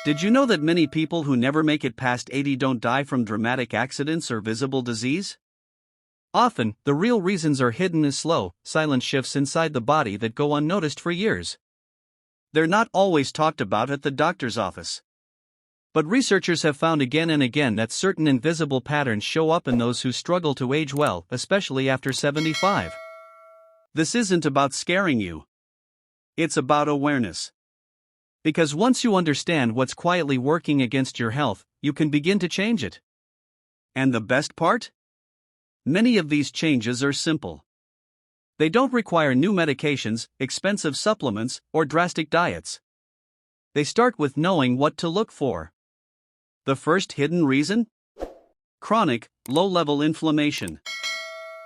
Did you know that many people who never make it past 80 don't die from dramatic accidents or visible disease? Often, the real reasons are hidden as slow, silent shifts inside the body that go unnoticed for years. They're not always talked about at the doctor's office. But researchers have found again and again that certain invisible patterns show up in those who struggle to age well, especially after 75. This isn't about scaring you. It's about awareness. Because once you understand what's quietly working against your health, you can begin to change it. And the best part? Many of these changes are simple. They don't require new medications, expensive supplements, or drastic diets. They start with knowing what to look for. The first hidden reason? Chronic, low-level inflammation.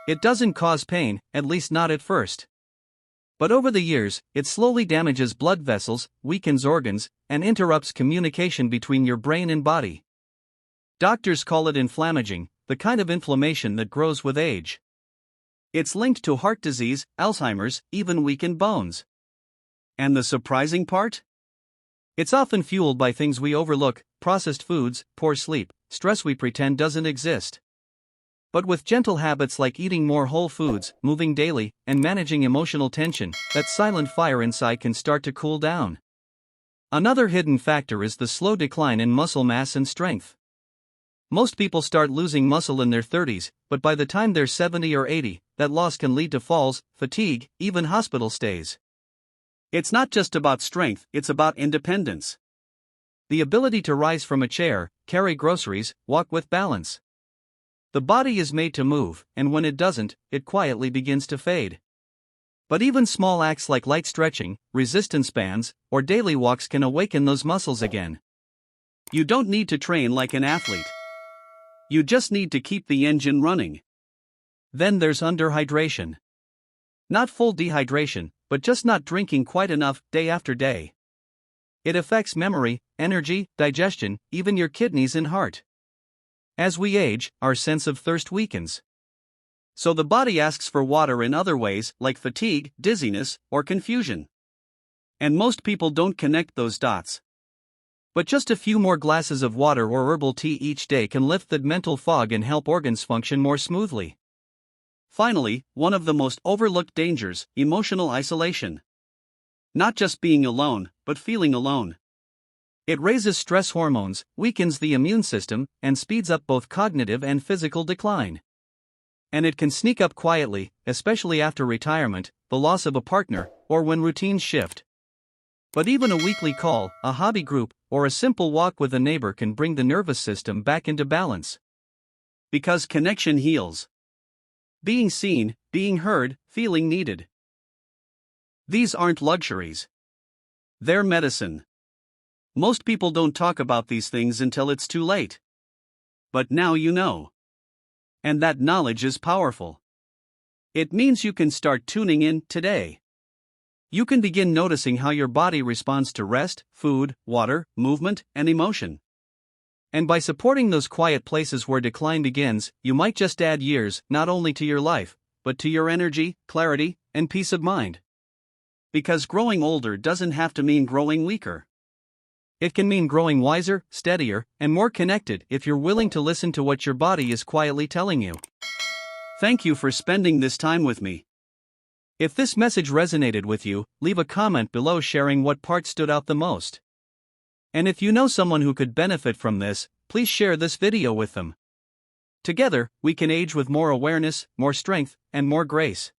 It doesn't cause pain, at least not at first. But over the years, it slowly damages blood vessels, weakens organs, and interrupts communication between your brain and body. Doctors call it inflammaging, the kind of inflammation that grows with age. It's linked to heart disease, Alzheimer's, even weakened bones. And the surprising part? It's often fueled by things we overlook: processed foods, poor sleep, stress we pretend doesn't exist. But with gentle habits like eating more whole foods, moving daily, and managing emotional tension, that silent fire inside can start to cool down. Another hidden factor is the slow decline in muscle mass and strength. Most people start losing muscle in their 30s, but by the time they're 70 or 80, that loss can lead to falls, fatigue, even hospital stays. It's not just about strength, it's about independence. The ability to rise from a chair, carry groceries, walk with balance. The body is made to move, and when it doesn't, it quietly begins to fade. But even small acts like light stretching, resistance bands, or daily walks can awaken those muscles again. You don't need to train like an athlete. You just need to keep the engine running. Then there's underhydration. Not full dehydration, but just not drinking quite enough day after day. It affects memory, energy, digestion, even your kidneys and heart. As we age, our sense of thirst weakens. So the body asks for water in other ways, like fatigue, dizziness, or confusion. And most people don't connect those dots. But just a few more glasses of water or herbal tea each day can lift that mental fog and help organs function more smoothly. Finally, one of the most overlooked dangers: emotional isolation. Not just being alone, but feeling alone. It raises stress hormones, weakens the immune system, and speeds up both cognitive and physical decline. And it can sneak up quietly, especially after retirement, the loss of a partner, or when routines shift. But even a weekly call, a hobby group, or a simple walk with a neighbor can bring the nervous system back into balance. Because connection heals. Being seen, being heard, feeling needed. These aren't luxuries. They're medicine. Most people don't talk about these things until it's too late. But now you know. And that knowledge is powerful. It means you can start tuning in today. You can begin noticing how your body responds to rest, food, water, movement, and emotion. And by supporting those quiet places where decline begins, you might just add years, not only to your life, but to your energy, clarity, and peace of mind. Because growing older doesn't have to mean growing weaker. It can mean growing wiser, steadier, and more connected if you're willing to listen to what your body is quietly telling you. Thank you for spending this time with me. If this message resonated with you, leave a comment below sharing what part stood out the most. And if you know someone who could benefit from this, please share this video with them. Together, we can age with more awareness, more strength, and more grace.